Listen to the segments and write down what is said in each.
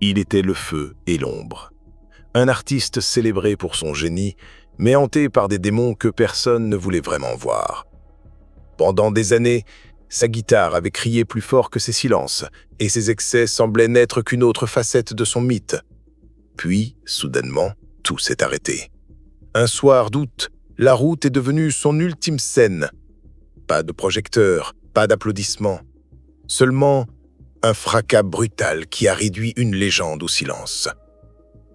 Il était le feu et l'ombre. Un artiste célébré pour son génie, mais hanté par des démons que personne ne voulait vraiment voir. Pendant des années, sa guitare avait crié plus fort que ses silences, et ses excès semblaient n'être qu'une autre facette de son mythe. Puis, soudainement, tout s'est arrêté. Un soir d'août, la route est devenue son ultime scène. Pas de projecteur, pas d'applaudissements. Seulement un fracas brutal qui a réduit une légende au silence.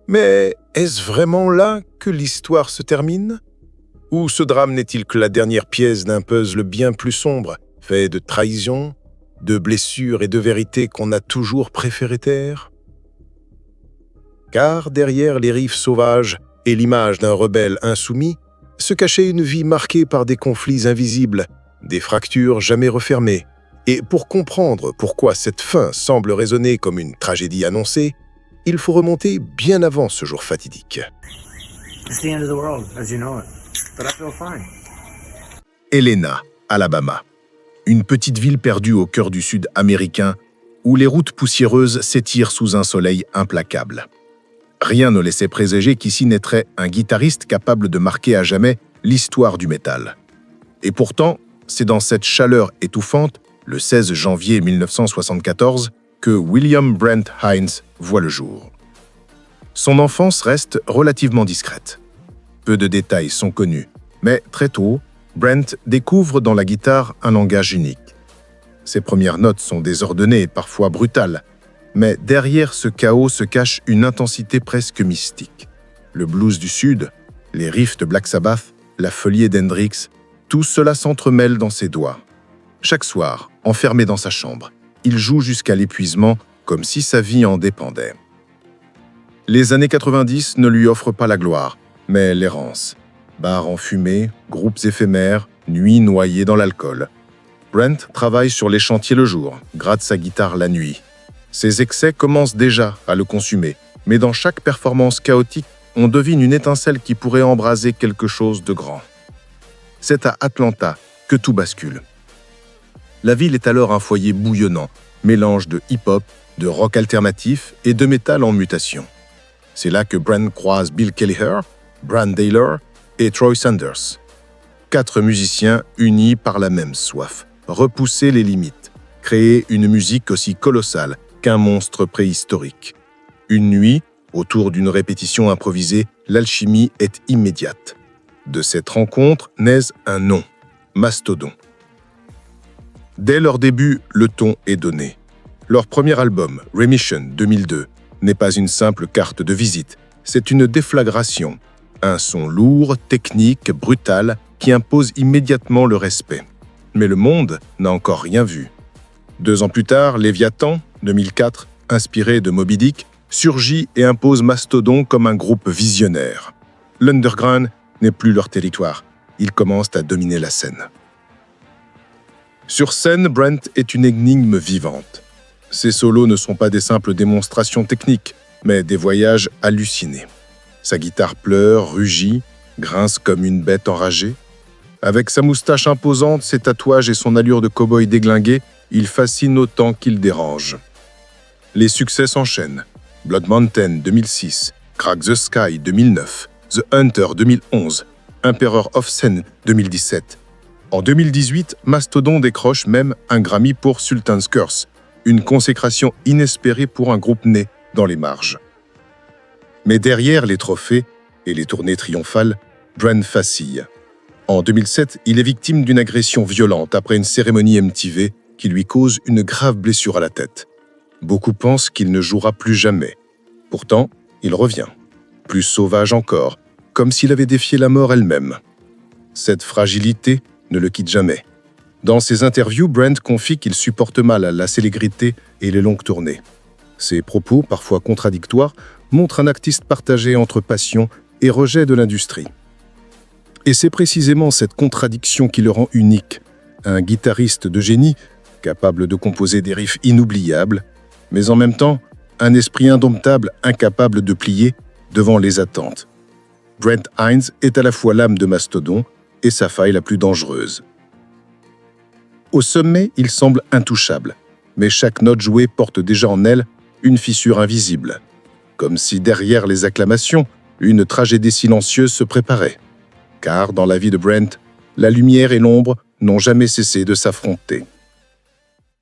Mais est-ce vraiment là que l'histoire se termine? Ou ce drame n'est-il que la dernière pièce d'un puzzle bien plus sombre, fait de trahison, de blessures et de vérités qu'on a toujours préféré taire? Car derrière les riffs sauvages et l'image d'un rebelle insoumis, se cachait une vie marquée par des conflits invisibles, des fractures jamais refermées. Et pour comprendre pourquoi cette fin semble résonner comme une tragédie annoncée, il faut remonter bien avant ce jour fatidique. It's the end of the world, as you know it. But I feel fine. Helena, Alabama. Une petite ville perdue au cœur du sud américain, où les routes poussiéreuses s'étirent sous un soleil implacable. Rien ne laissait présager qu'ici naîtrait un guitariste capable de marquer à jamais l'histoire du métal. Et pourtant, c'est dans cette chaleur étouffante, le 16 janvier 1974, que William Brent Hines voit le jour. Son enfance reste relativement discrète. Peu de détails sont connus, mais très tôt, Brent découvre dans la guitare un langage unique. Ses premières notes sont désordonnées et parfois brutales, mais derrière ce chaos se cache une intensité presque mystique. Le blues du Sud, les riffs de Black Sabbath, la folie d'Hendrix, tout cela s'entremêle dans ses doigts. Chaque soir, enfermé dans sa chambre, il joue jusqu'à l'épuisement, comme si sa vie en dépendait. Les années 90 ne lui offrent pas la gloire, mais l'errance. Bars enfumés, groupes éphémères, nuits noyées dans l'alcool. Brent travaille sur les chantiers le jour, gratte sa guitare la nuit. Ses excès commencent déjà à le consumer, mais dans chaque performance chaotique, on devine une étincelle qui pourrait embraser quelque chose de grand. C'est à Atlanta que tout bascule. La ville est alors un foyer bouillonnant, mélange de hip-hop, de rock alternatif et de métal en mutation. C'est là que Brent croise Bill Kelliher, Brann Dailor et Troy Sanders. 4 musiciens unis par la même soif, repousser les limites, créer une musique aussi colossale qu'un monstre préhistorique. Une nuit, autour d'une répétition improvisée, l'alchimie est immédiate. De cette rencontre naît un nom, Mastodon. Dès leur début, le ton est donné. Leur premier album, Remission 2002, n'est pas une simple carte de visite, c'est une déflagration, un son lourd, technique, brutal, qui impose immédiatement le respect. Mais le monde n'a encore rien vu. 2 ans plus tard, Léviathan, 2004, inspiré de Moby Dick, surgit et impose Mastodon comme un groupe visionnaire. L'underground n'est plus leur territoire, ils commencent à dominer la scène. Sur scène, Brent est une énigme vivante. Ses solos ne sont pas des simples démonstrations techniques, mais des voyages hallucinés. Sa guitare pleure, rugit, grince comme une bête enragée. Avec sa moustache imposante, ses tatouages et son allure de cow-boy déglingué, il fascine autant qu'il dérange. Les succès s'enchaînent. Blood Mountain 2006, Crack the Sky 2009, The Hunter 2011, Emperor of Sin 2017. En 2018, Mastodon décroche même un Grammy pour Sultan's Curse, une consécration inespérée pour un groupe né dans les marges. Mais derrière les trophées et les tournées triomphales, Brent vacille. En 2007, il est victime d'une agression violente après une cérémonie MTV qui lui cause une grave blessure à la tête. Beaucoup pensent qu'il ne jouera plus jamais. Pourtant, il revient, plus sauvage encore, comme s'il avait défié la mort elle-même. Cette fragilité ne le quitte jamais. Dans ses interviews, Brent confie qu'il supporte mal la célébrité et les longues tournées. Ses propos, parfois contradictoires, montrent un artiste partagé entre passion et rejet de l'industrie. Et c'est précisément cette contradiction qui le rend unique, un guitariste de génie, capable de composer des riffs inoubliables, mais en même temps, un esprit indomptable, incapable de plier devant les attentes. Brent Hines est à la fois l'âme de Mastodon et sa faille la plus dangereuse. Au sommet, il semble intouchable, mais chaque note jouée porte déjà en elle une fissure invisible, comme si derrière les acclamations, une tragédie silencieuse se préparait. Car dans la vie de Brent, la lumière et l'ombre n'ont jamais cessé de s'affronter.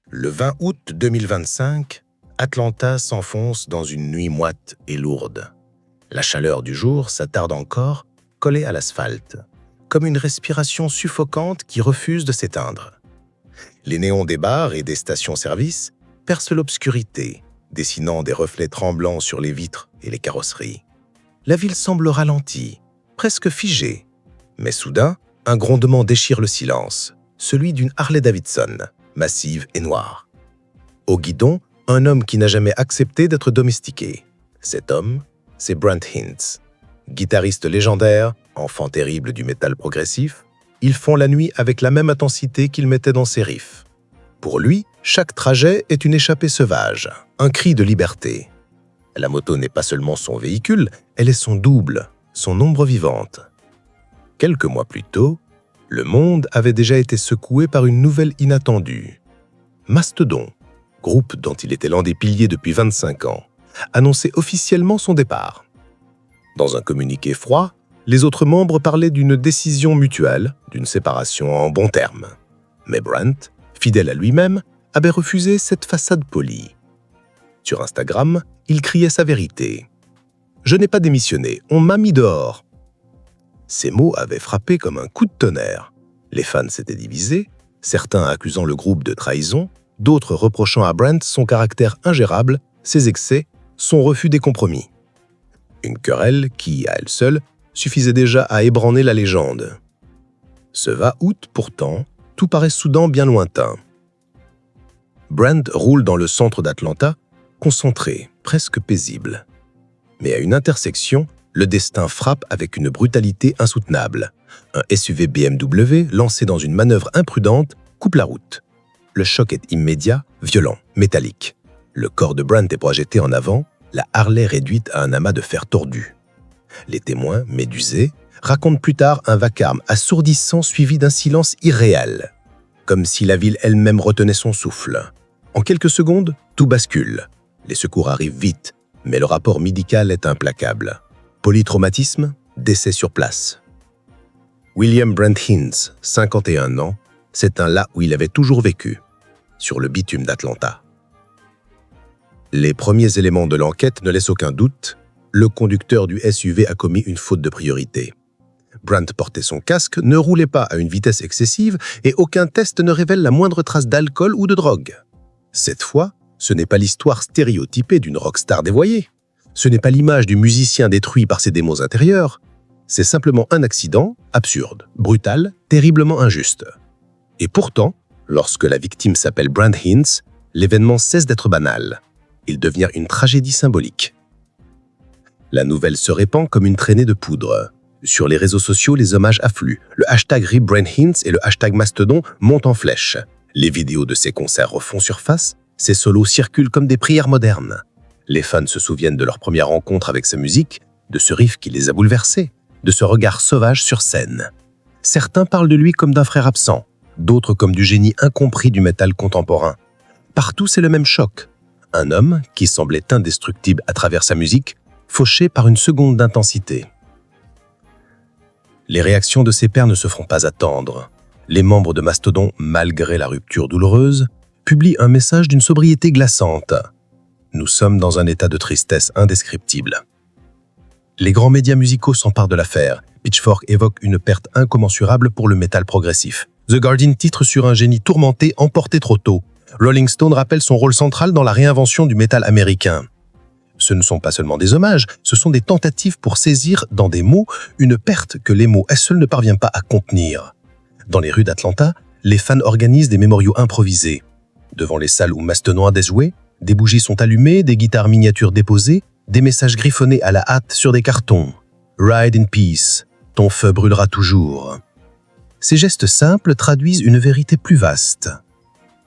Le 20 août 2025, Atlanta s'enfonce dans une nuit moite et lourde. La chaleur du jour s'attarde encore, collée à l'asphalte, comme une respiration suffocante qui refuse de s'éteindre. Les néons des bars et des stations-service percent l'obscurité, dessinant des reflets tremblants sur les vitres et les carrosseries. La ville semble ralentie, presque figée. Mais soudain, un grondement déchire le silence, celui d'une Harley-Davidson, massive et noire. Au guidon, un homme qui n'a jamais accepté d'être domestiqué. Cet homme, c'est Brent Hinds. Guitariste légendaire, enfant terrible du métal progressif, ils font la nuit avec la même intensité qu'il mettait dans ses riffs. Pour lui, chaque trajet est une échappée sauvage, un cri de liberté. La moto n'est pas seulement son véhicule, elle est son double, son ombre vivante. Quelques mois plus tôt, le monde avait déjà été secoué par une nouvelle inattendue. Mastodon, groupe dont il était l'un des piliers depuis 25 ans, annonçait officiellement son départ. Dans un communiqué froid, les autres membres parlaient d'une décision mutuelle, d'une séparation en bons termes. Mais Brent, fidèle à lui-même, avait refusé cette façade polie. Sur Instagram, il criait sa vérité. « Je n'ai pas démissionné, on m'a mis dehors ». Ces mots avaient frappé comme un coup de tonnerre. Les fans s'étaient divisés, certains accusant le groupe de trahison, d'autres reprochant à Brent son caractère ingérable, ses excès, son refus des compromis. Une querelle qui, à elle seule, suffisait déjà à ébranler la légende. Ce 20 août, pourtant, tout paraît soudain bien lointain. Brent roule dans le centre d'Atlanta, concentré, presque paisible. Mais à une intersection, le destin frappe avec une brutalité insoutenable. Un SUV BMW, lancé dans une manœuvre imprudente, coupe la route. Le choc est immédiat, violent, métallique. Le corps de Brent est projeté en avant, la Harley réduite à un amas de fer tordu. Les témoins, médusés, racontent plus tard un vacarme assourdissant suivi d'un silence irréel, comme si la ville elle-même retenait son souffle. En quelques secondes, tout bascule. Les secours arrivent vite, mais le rapport médical est implacable. Polytraumatisme, décès sur place. William Brent Hinds, 51 ans, s'éteint là où il avait toujours vécu, sur le bitume d'Atlanta. Les premiers éléments de l'enquête ne laissent aucun doute, le conducteur du SUV a commis une faute de priorité. Brent portait son casque, ne roulait pas à une vitesse excessive et aucun test ne révèle la moindre trace d'alcool ou de drogue. Cette fois, ce n'est pas l'histoire stéréotypée d'une rockstar dévoyée. Ce n'est pas l'image du musicien détruit par ses démons intérieurs. C'est simplement un accident, absurde, brutal, terriblement injuste. Et pourtant, lorsque la victime s'appelle Brent Hinds, l'événement cesse d'être banal. Il devient une tragédie symbolique. La nouvelle se répand comme une traînée de poudre. Sur les réseaux sociaux, les hommages affluent. Le hashtag RIP Brent Hinds et le hashtag Mastodon montent en flèche. Les vidéos de ses concerts refont surface, ses solos circulent comme des prières modernes. Les fans se souviennent de leur première rencontre avec sa musique, de ce riff qui les a bouleversés, de ce regard sauvage sur scène. Certains parlent de lui comme d'un frère absent, d'autres comme du génie incompris du métal contemporain. Partout, c'est le même choc. Un homme qui semblait indestructible à travers sa musique, fauché par une seconde d'intensité. Les réactions de ses pairs ne se feront pas attendre. Les membres de Mastodon, malgré la rupture douloureuse, publient un message d'une sobriété glaçante. Nous sommes dans un état de tristesse indescriptible. Les grands médias musicaux s'emparent de l'affaire. Pitchfork évoque une perte incommensurable pour le métal progressif. The Guardian titre sur un génie tourmenté emporté trop tôt. Rolling Stone rappelle son rôle central dans la réinvention du métal américain. Ce ne sont pas seulement des hommages, ce sont des tentatives pour saisir dans des mots une perte que les mots seuls ne parviennent pas à contenir. Dans les rues d'Atlanta, les fans organisent des mémoriaux improvisés. Devant les salles où Mastodon a des jouets, des bougies sont allumées, des guitares miniatures déposées, des messages griffonnés à la hâte sur des cartons. « Ride in peace, ton feu brûlera toujours ». Ces gestes simples traduisent une vérité plus vaste.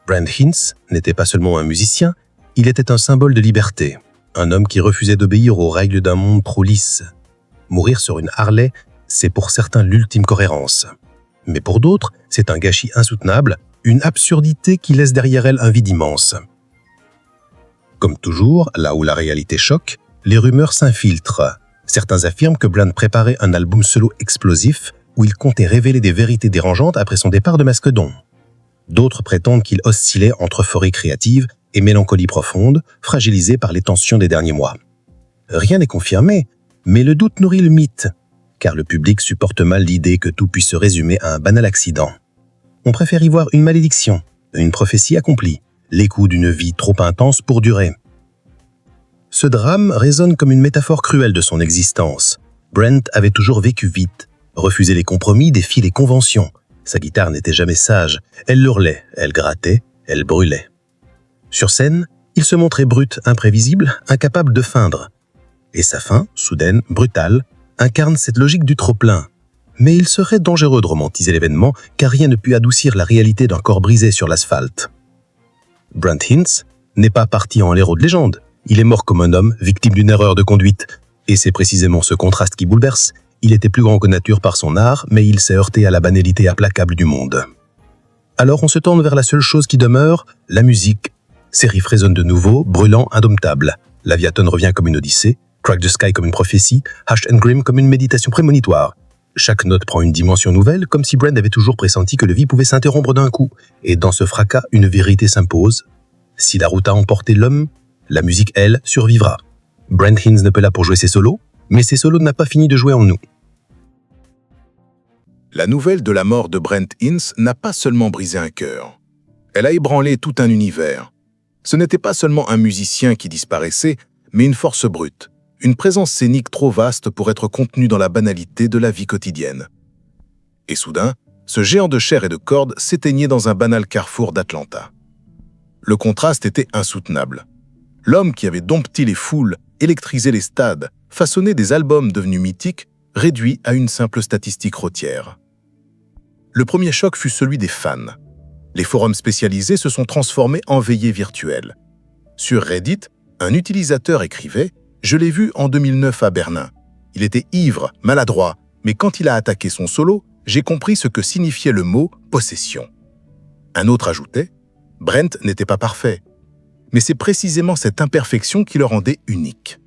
Brent Hinds n'était pas seulement un musicien, il était un symbole de liberté, un homme qui refusait d'obéir aux règles d'un monde trop lisse. Mourir sur une Harley, c'est pour certains l'ultime cohérence. Mais pour d'autres, c'est un gâchis insoutenable, une absurdité qui laisse derrière elle un vide immense. Comme toujours, là où la réalité choque, les rumeurs s'infiltrent. Certains affirment que Brent préparait un album solo explosif où il comptait révéler des vérités dérangeantes après son départ de Mastodon. D'autres prétendent qu'il oscillait entre euphorie créative et mélancolie profonde, fragilisée par les tensions des derniers mois. Rien n'est confirmé, mais le doute nourrit le mythe, car le public supporte mal l'idée que tout puisse se résumer à un banal accident. On préfère y voir une malédiction, une prophétie accomplie, l'écho d'une vie trop intense pour durer. Ce drame résonne comme une métaphore cruelle de son existence. Brent avait toujours vécu vite, refusé les compromis, défié les conventions. Sa guitare n'était jamais sage, elle hurlait, elle grattait, elle brûlait. Sur scène, il se montrait brut, imprévisible, incapable de feindre. Et sa fin, soudaine, brutale, incarne cette logique du trop-plein. Mais il serait dangereux de romantiser l'événement, car rien ne put adoucir la réalité d'un corps brisé sur l'asphalte. Brent Hinds n'est pas parti en héros de légende. Il est mort comme un homme, victime d'une erreur de conduite. Et c'est précisément ce contraste qui bouleverse. Il était plus grand que nature par son art, mais il s'est heurté à la banalité implacable du monde. Alors on se tourne vers la seule chose qui demeure, la musique. Ses riffs résonnent de nouveau, brûlants, indomptables. L'Aviaton revient comme une odyssée, Crack the Sky comme une prophétie, Hushed and Grim comme une méditation prémonitoire. Chaque note prend une dimension nouvelle, comme si Brent avait toujours pressenti que le vie pouvait s'interrompre d'un coup. Et dans ce fracas, une vérité s'impose. Si la route a emporté l'homme, la musique, elle, survivra. Brent Hinds ne peut là pour jouer ses solos, mais ses solos n'a pas fini de jouer en nous. La nouvelle de la mort de Brent Hinds n'a pas seulement brisé un cœur. Elle a ébranlé tout un univers. Ce n'était pas seulement un musicien qui disparaissait, mais une force brute, une présence scénique trop vaste pour être contenue dans la banalité de la vie quotidienne. Et soudain, ce géant de chair et de cordes s'éteignait dans un banal carrefour d'Atlanta. Le contraste était insoutenable. L'homme qui avait dompté les foules, électrisé les stades, façonné des albums devenus mythiques, réduit à une simple statistique routière. Le premier choc fut celui des fans. Les forums spécialisés se sont transformés en veillées virtuelles. Sur Reddit, un utilisateur écrivait « Je l'ai vu en 2009 à Berlin. Il était ivre, maladroit, mais quand il a attaqué son solo, j'ai compris ce que signifiait le mot « possession ». Un autre ajoutait « Brent n'était pas parfait. » Mais c'est précisément cette imperfection qui le rendait unique.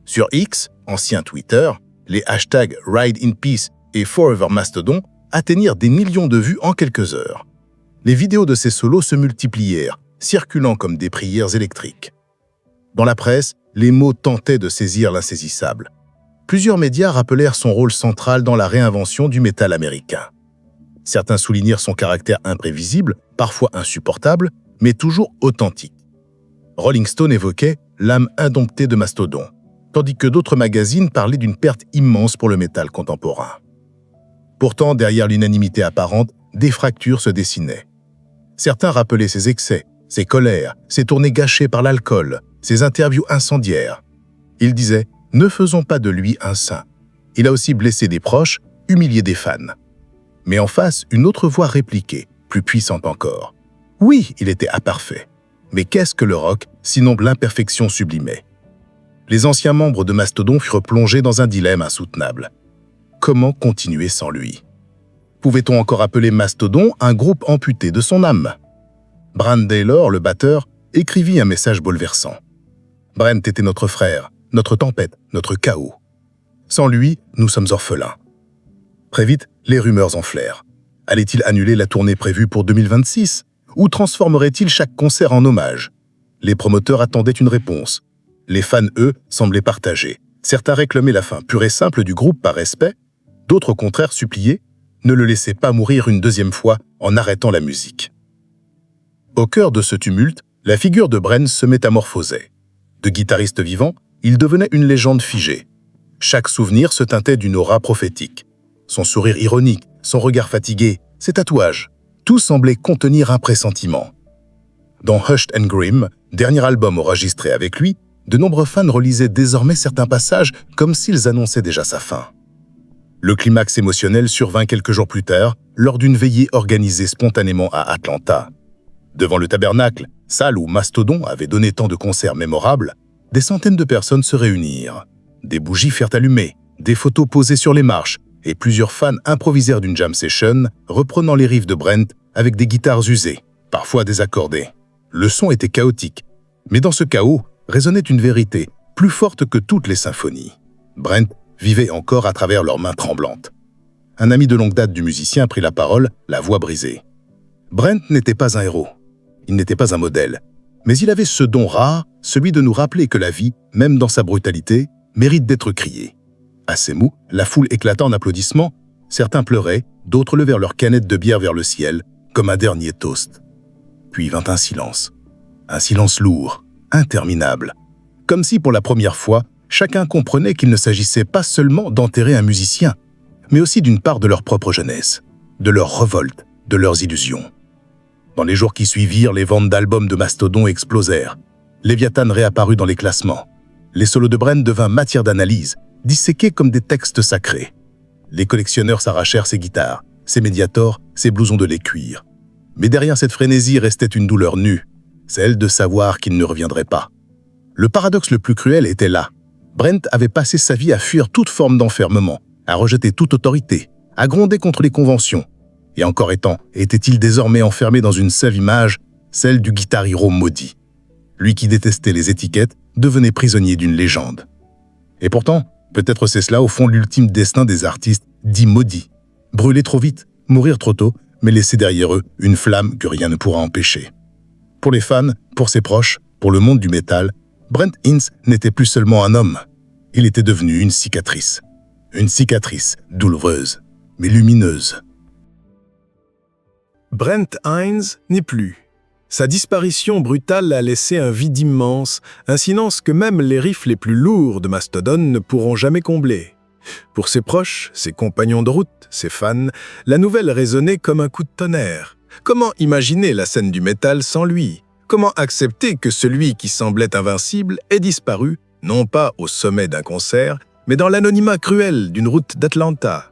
Sur X, ancien Twitter, les hashtags Ride in Peace et Forever Mastodon atteignirent des millions de vues en quelques heures. Les vidéos de ses solos se multiplièrent, circulant comme des prières électriques. Dans la presse, les mots tentaient de saisir l'insaisissable. Plusieurs médias rappelèrent son rôle central dans la réinvention du métal américain. Certains soulignèrent son caractère imprévisible, parfois insupportable, mais toujours authentique. Rolling Stone évoquait l'âme indomptée de Mastodon, tandis que d'autres magazines parlaient d'une perte immense pour le métal contemporain. Pourtant, derrière l'unanimité apparente, des fractures se dessinaient. Certains rappelaient ses excès, ses colères, ses tournées gâchées par l'alcool, ses interviews incendiaires. Ils disaient « Ne faisons pas de lui un saint ». Il a aussi blessé des proches, humilié des fans. Mais en face, une autre voix répliquait, plus puissante encore. Oui, il était imparfait. Mais qu'est-ce que le rock, sinon l'imperfection sublimée? Les anciens membres de Mastodon furent plongés dans un dilemme insoutenable. Comment continuer sans lui? Pouvait-on encore appeler Mastodon un groupe amputé de son âme? Brann Dailor, le batteur, écrivit un message bouleversant. Brent était notre frère, notre tempête, notre chaos. Sans lui, nous sommes orphelins. Très vite, les rumeurs enflèrent. Allait-il annuler la tournée prévue pour 2026? Ou transformerait-il chaque concert en hommage? Les promoteurs attendaient une réponse. Les fans, eux, semblaient partagés. Certains réclamaient la fin pure et simple du groupe par respect, d'autres au contraire suppliaient « Ne le laissez pas mourir une deuxième fois en arrêtant la musique ». Au cœur de ce tumulte, la figure de Brent se métamorphosait. De guitariste vivant, il devenait une légende figée. Chaque souvenir se teintait d'une aura prophétique. Son sourire ironique, son regard fatigué, ses tatouages, tout semblait contenir un pressentiment. Dans Hushed and Grim, dernier album enregistré avec lui, de nombreux fans relisaient désormais certains passages comme s'ils annonçaient déjà sa fin. Le climax émotionnel survint quelques jours plus tard, lors d'une veillée organisée spontanément à Atlanta. Devant le tabernacle, salle où Mastodon avait donné tant de concerts mémorables, des centaines de personnes se réunirent. Des bougies furent allumées, des photos posées sur les marches, et plusieurs fans improvisèrent d'une jam session, reprenant les riffs de Brent avec des guitares usées, parfois désaccordées. Le son était chaotique. Mais dans ce chaos résonnait une vérité, plus forte que toutes les symphonies. Brent vivait encore à travers leurs mains tremblantes. Un ami de longue date du musicien prit la parole, la voix brisée. Brent n'était pas un héros, il n'était pas un modèle, mais il avait ce don rare, celui de nous rappeler que la vie, même dans sa brutalité, mérite d'être criée. À ces mots, la foule éclata en applaudissements, certains pleuraient, d'autres levèrent leurs canettes de bière vers le ciel, comme un dernier toast. Puis vint un silence lourd, interminable, comme si pour la première fois, chacun comprenait qu'il ne s'agissait pas seulement d'enterrer un musicien, mais aussi d'une part de leur propre jeunesse, de leur révolte, de leurs illusions. Dans les jours qui suivirent, les ventes d'albums de Mastodon explosèrent. Léviathan réapparut dans les classements. Les solos de Brent devinrent matière d'analyse, disséqués comme des textes sacrés. Les collectionneurs s'arrachèrent ses guitares, ses médiators, ses blousons de lait cuir. Mais derrière cette frénésie restait une douleur nue, celle de savoir qu'il ne reviendrait pas. Le paradoxe le plus cruel était là. Brent avait passé sa vie à fuir toute forme d'enfermement, à rejeter toute autorité, à gronder contre les conventions. Et encore était-il désormais enfermé dans une seule image, celle du guitar hero maudit. Lui qui détestait les étiquettes devenait prisonnier d'une légende. Et pourtant, peut-être c'est cela au fond l'ultime destin des artistes dits maudits. Brûler trop vite, mourir trop tôt, mais laisser derrière eux une flamme que rien ne pourra empêcher. Pour les fans, pour ses proches, pour le monde du métal, Brent Hinds n'était plus seulement un homme. Il était devenu une cicatrice. Une cicatrice douloureuse, mais lumineuse. Brent Hinds n'est plus. Sa disparition brutale a laissé un vide immense, un silence que même les riffs les plus lourds de Mastodon ne pourront jamais combler. Pour ses proches, ses compagnons de route, ses fans, la nouvelle résonnait comme un coup de tonnerre. Comment imaginer la scène du métal sans lui? Comment accepter que celui qui semblait invincible ait disparu, non pas au sommet d'un concert, mais dans l'anonymat cruel d'une route d'Atlanta?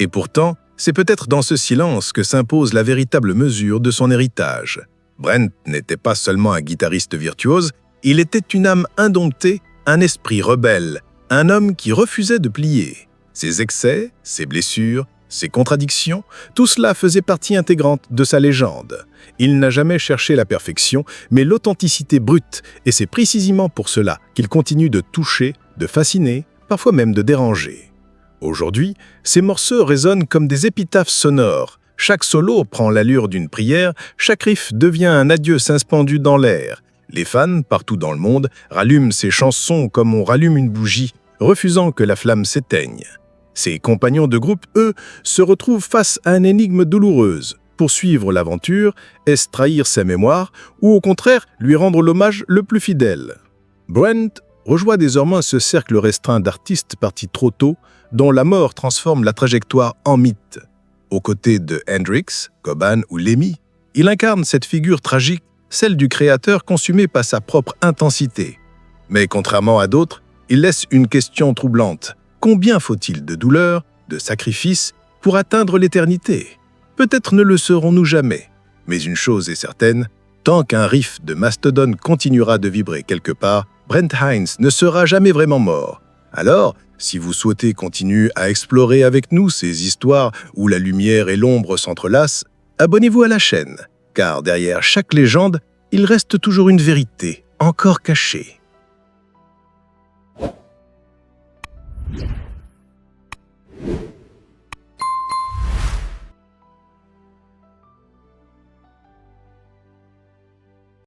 Et pourtant, c'est peut-être dans ce silence que s'impose la véritable mesure de son héritage. Brent n'était pas seulement un guitariste virtuose, il était une âme indomptée, un esprit rebelle, un homme qui refusait de plier. Ses excès, ses blessures, ses contradictions, tout cela faisait partie intégrante de sa légende. Il n'a jamais cherché la perfection, mais l'authenticité brute, et c'est précisément pour cela qu'il continue de toucher, de fasciner, parfois même de déranger. Aujourd'hui, ces morceaux résonnent comme des épitaphes sonores. Chaque solo prend l'allure d'une prière, chaque riff devient un adieu suspendu dans l'air. Les fans, partout dans le monde, rallument ces chansons comme on rallume une bougie, refusant que la flamme s'éteigne. Ses compagnons de groupe, eux, se retrouvent face à une énigme douloureuse. Poursuivre l'aventure, est-ce trahir sa mémoire, ou au contraire, lui rendre l'hommage le plus fidèle? Brent rejoint désormais ce cercle restreint d'artistes partis trop tôt, dont la mort transforme la trajectoire en mythe. Aux côtés de Hendrix, Cobain ou Lemmy, il incarne cette figure tragique, celle du créateur consumé par sa propre intensité. Mais contrairement à d'autres, il laisse une question troublante. Combien faut-il de douleur, de sacrifices pour atteindre l'éternité? Peut-être ne le saurons-nous jamais. Mais une chose est certaine, tant qu'un riff de Mastodon continuera de vibrer quelque part, Brent Hinds ne sera jamais vraiment mort. Alors, si vous souhaitez continuer à explorer avec nous ces histoires où la lumière et l'ombre s'entrelacent, abonnez-vous à la chaîne, car derrière chaque légende, il reste toujours une vérité, encore cachée.